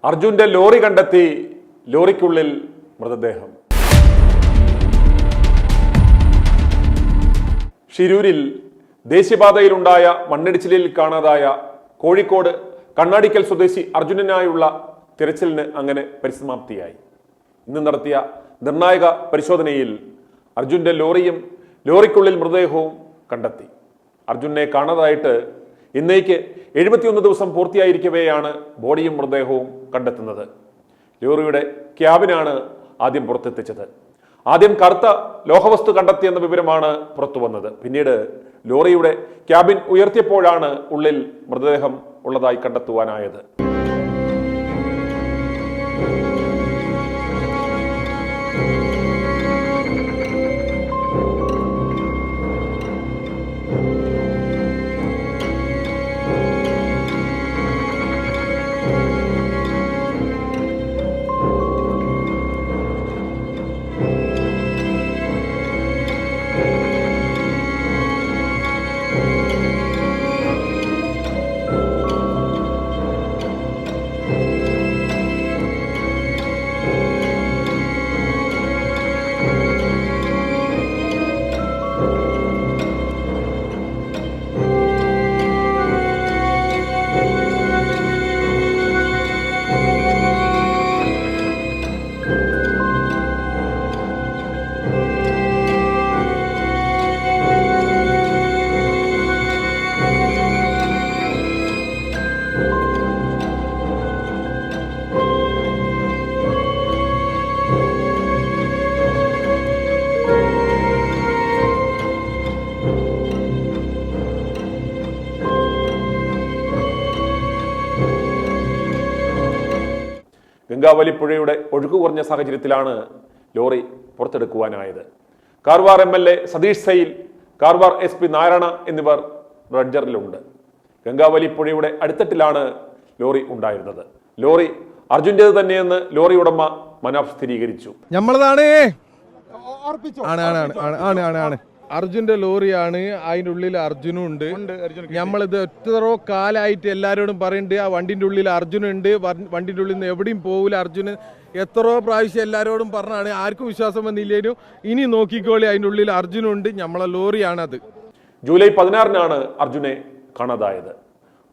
അർജുന്റെ ലോറി കണ്ടെത്തി, ലോറിക്കുള്ളിൽ മൃതദേഹം. ഷിരൂരിൽ ദേശീയപാതയിലുണ്ടായ മണ്ണിടിച്ചിലിൽ കാണാതായ കോഴിക്കോട് കണ്ണാടിക്കൽ സ്വദേശി അർജുനനായുള്ള തിരച്ചിലിന് അങ്ങനെ പരിസമാപ്തിയായി. ഇന്ന് നടത്തിയ നിർണായക പരിശോധനയിൽ അർജുന്റെ ലോറിയും ലോറിക്കുള്ളിൽ മൃതദേഹവും കണ്ടെത്തി. അർജുനെ കാണാതായിട്ട് ഇന്നേക്ക് 71 ദിവസം പൂർത്തിയായിരിക്കവെയാണ് ബോഡിയും മൃതദേഹവും കണ്ടെത്തുന്നത്. ലോറിയുടെ ക്യാബിനാണ് ആദ്യം പുറത്തെത്തിച്ചത്. ആദ്യം കറുത്ത ലോഹവസ്തു കണ്ടെത്തിയെന്ന വിവരമാണ് പുറത്തു വന്നത്. പിന്നീട് ലോറിയുടെ ക്യാബിൻ ഉയർത്തിയപ്പോഴാണ് ഉള്ളിൽ മൃതദേഹം ഉള്ളതായി കണ്ടെത്തുവാനായത്. ഗംഗാവലിപ്പുഴയുടെ ഒഴുക്ക് കുറഞ്ഞ സാഹചര്യത്തിലാണ് ലോറി പുറത്തെടുക്കുവാനായത്. കാർവാർ MLA സതീഷ് സൈൽ, കാർവാർ SP നാരായണ എന്നിവർ ഡ്രഡ്ജറിലുണ്ട്. ഗംഗാവലിപ്പുഴയുടെ അടിത്തട്ടിലാണ് ലോറി ഉണ്ടായിരുന്നത്. ലോറി അർജുൻ്റേത് തന്നെയെന്ന് ലോറി ഉടമ മനാഫ് സ്ഥിരീകരിച്ചു. അർജുന്റെ ലോറിയാണ്, അതിൻ്റെ ഉള്ളിൽ അർജുനും ഉണ്ട്. നമ്മളിത് എത്രയോ കാലമായിട്ട് എല്ലാവരോടും പറയുന്നുണ്ട്, ആ വണ്ടിൻ്റെ ഉള്ളിൽ അർജുനുണ്ട്, വണ്ടിൻ്റെ ഉള്ളിൽ നിന്ന് എവിടെയും പോകില്ല അർജുന്. എത്രയോ പ്രാവശ്യം എല്ലാവരോടും പറഞ്ഞാണ്, ആർക്കും വിശ്വാസം വന്നില്ലേനും. ഇനി നോക്കിക്കോളി, അതിൻ്റെ ഉള്ളിൽ അർജുനുണ്ട്, നമ്മളെ ലോറിയാണത്. ജൂലൈ 16-നാണ് അർജുനെ കാണാതായത്.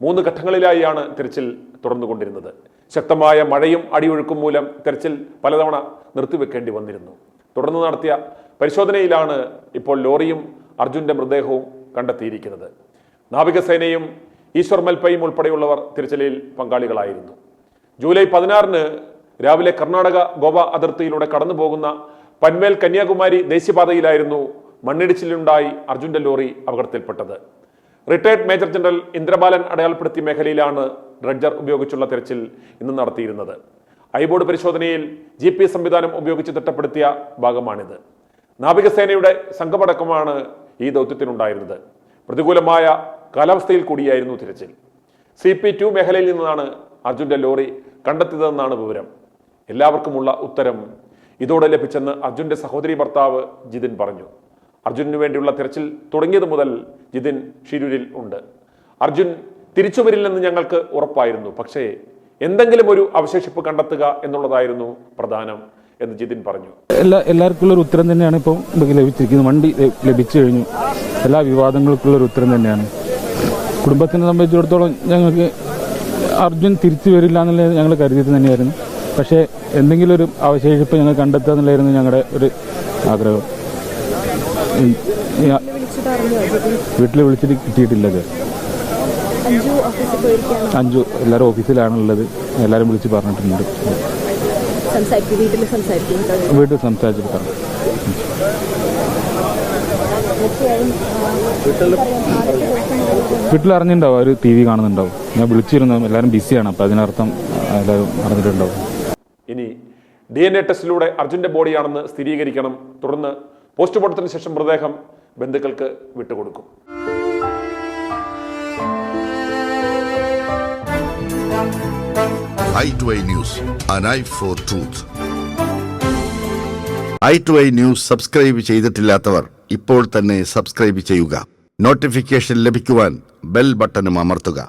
3 ഘട്ടങ്ങളിലായാണ് തിരച്ചിൽ തുടർന്നുകൊണ്ടിരുന്നത്. ശക്തമായ മഴയും അടിയൊഴുക്കും മൂലം തിരച്ചിൽ പലതവണ നിർത്തിവെക്കേണ്ടി വന്നിരുന്നു. തുടർന്ന് നടത്തിയ പരിശോധനയിലാണ് ഇപ്പോൾ ലോറിയും അർജുന്റെ മൃതദേഹവും കണ്ടെത്തിയിരിക്കുന്നത്. നാവികസേനയും ഈശ്വർ മൽപ്പയും ഉൾപ്പെടെയുള്ളവർ തിരച്ചിലിൽ പങ്കാളികളായിരുന്നു. ജൂലൈ 16-ന് രാവിലെ കർണാടക ഗോവ അതിർത്തിയിലൂടെ കടന്നു പോകുന്ന പൻവേൽ കന്യാകുമാരി ദേശീയപാതയിലായിരുന്നു മണ്ണിടിച്ചിലുണ്ടായി അർജുന്റെ ലോറി അപകടത്തിൽപ്പെട്ടത്. റിട്ടയർഡ് മേജർ ജനറൽ ഇന്ദ്രബാലൻ അടയാളപ്പെടുത്തിയ മേഖലയിലാണ് ഡ്രഡ്ജർ ഉപയോഗിച്ചുള്ള തിരച്ചിൽ ഇന്ന് നടത്തിയിരുന്നത്. ഐബോർഡ് പരിശോധനയിൽ GPS സംവിധാനം ഉപയോഗിച്ച് തിട്ടപ്പെടുത്തിയ ഭാഗമാണിത്. നാവികസേനയുടെ സംഘമടക്കമാണ് ഈ ദൗത്യത്തിനുണ്ടായിരുന്നത്. പ്രതികൂലമായ കാലാവസ്ഥയിൽ കൂടിയായിരുന്നു തിരച്ചിൽ. CP2 മേഖലയിൽ നിന്നാണ് അർജുന്റെ ലോറി കണ്ടെത്തിയതെന്നാണ് വിവരം. എല്ലാവർക്കുമുള്ള ഉത്തരം ഇതോടെ ലഭിച്ചെന്ന് അർജുന്റെ സഹോദരി ഭർത്താവ് ജിതിൻ പറഞ്ഞു. അർജുനു വേണ്ടിയുള്ള തിരച്ചിൽ തുടങ്ങിയത് മുതൽ ജിതിൻ ഷിരൂരിൽ ഉണ്ട്. അർജുൻ തിരിച്ചു വരില്ലെന്ന് ഞങ്ങൾക്ക് ഉറപ്പായിരുന്നു, പക്ഷേ എന്തെങ്കിലും ഒരു അവശേഷിപ്പ് കണ്ടെത്തുക എന്നുള്ളതായിരുന്നു പ്രധാനം എന്ന് ജിതിൻ പറഞ്ഞു. എല്ലാവർക്കുള്ള ഒരു ഉത്തരം തന്നെയാണ് ഇപ്പോൾ ലഭിച്ചിരിക്കുന്നത്. വണ്ടി ലഭിച്ചു കഴിഞ്ഞു. എല്ലാ വിവാദങ്ങൾക്കുള്ള ഒരു ഉത്തരം തന്നെയാണ്. കുടുംബത്തിനെ സംബന്ധിച്ചിടത്തോളം ഞങ്ങൾക്ക് അർജുൻ തിരിച്ചു വരില്ല എന്നുള്ളത് ഞങ്ങൾ കരുതിയത് തന്നെയായിരുന്നു. പക്ഷേ എന്തെങ്കിലും ഒരു അവശേഷിപ്പ് ഞങ്ങൾ കണ്ടെത്തുക എന്നുള്ളതായിരുന്നു ഞങ്ങളുടെ ഒരു ആഗ്രഹം. വീട്ടിൽ വിളിച്ചിട്ട് കിട്ടിയിട്ടില്ലത്. അഞ്ചു എല്ലാവരും ഓഫീസിലാണുള്ളത്. എല്ലാവരും വിളിച്ച് പറഞ്ഞിട്ടുണ്ട്. വീട്ടിൽ സംസാരിച്ചിട്ട് പറഞ്ഞു. വീട്ടിൽ അറിഞ്ഞിട്ടുണ്ടാവും, അവർ TV കാണുന്നുണ്ടാവും. ഞാൻ വിളിച്ചിരുന്നു, എല്ലാവരും ബിസിയാണ്. അപ്പം അതിനർത്ഥം എല്ലാവരും അറിഞ്ഞിട്ടുണ്ടാവും. ഇനി DNA ടെസ്റ്റിലൂടെ അർജുന്റെ ബോഡിയാണെന്ന് സ്ഥിരീകരിക്കണം. തുടർന്ന് പോസ്റ്റ്മോർട്ടത്തിന് ശേഷം മൃതദേഹം ബന്ധുക്കൾക്ക് വിട്ടുകൊടുക്കും. i2i News, an eye for truth. i2i News subscribe ചെയ്തിട്ടില്ലാത്തവർ ഇപ്പോൾ തന്നെ സബ്സ്ക്രൈബ് ചെയ്യുക. നോട്ടിഫിക്കേഷൻ ലഭിക്കുവാൻ ബെൽ ബട്ടണും അമർത്തുക.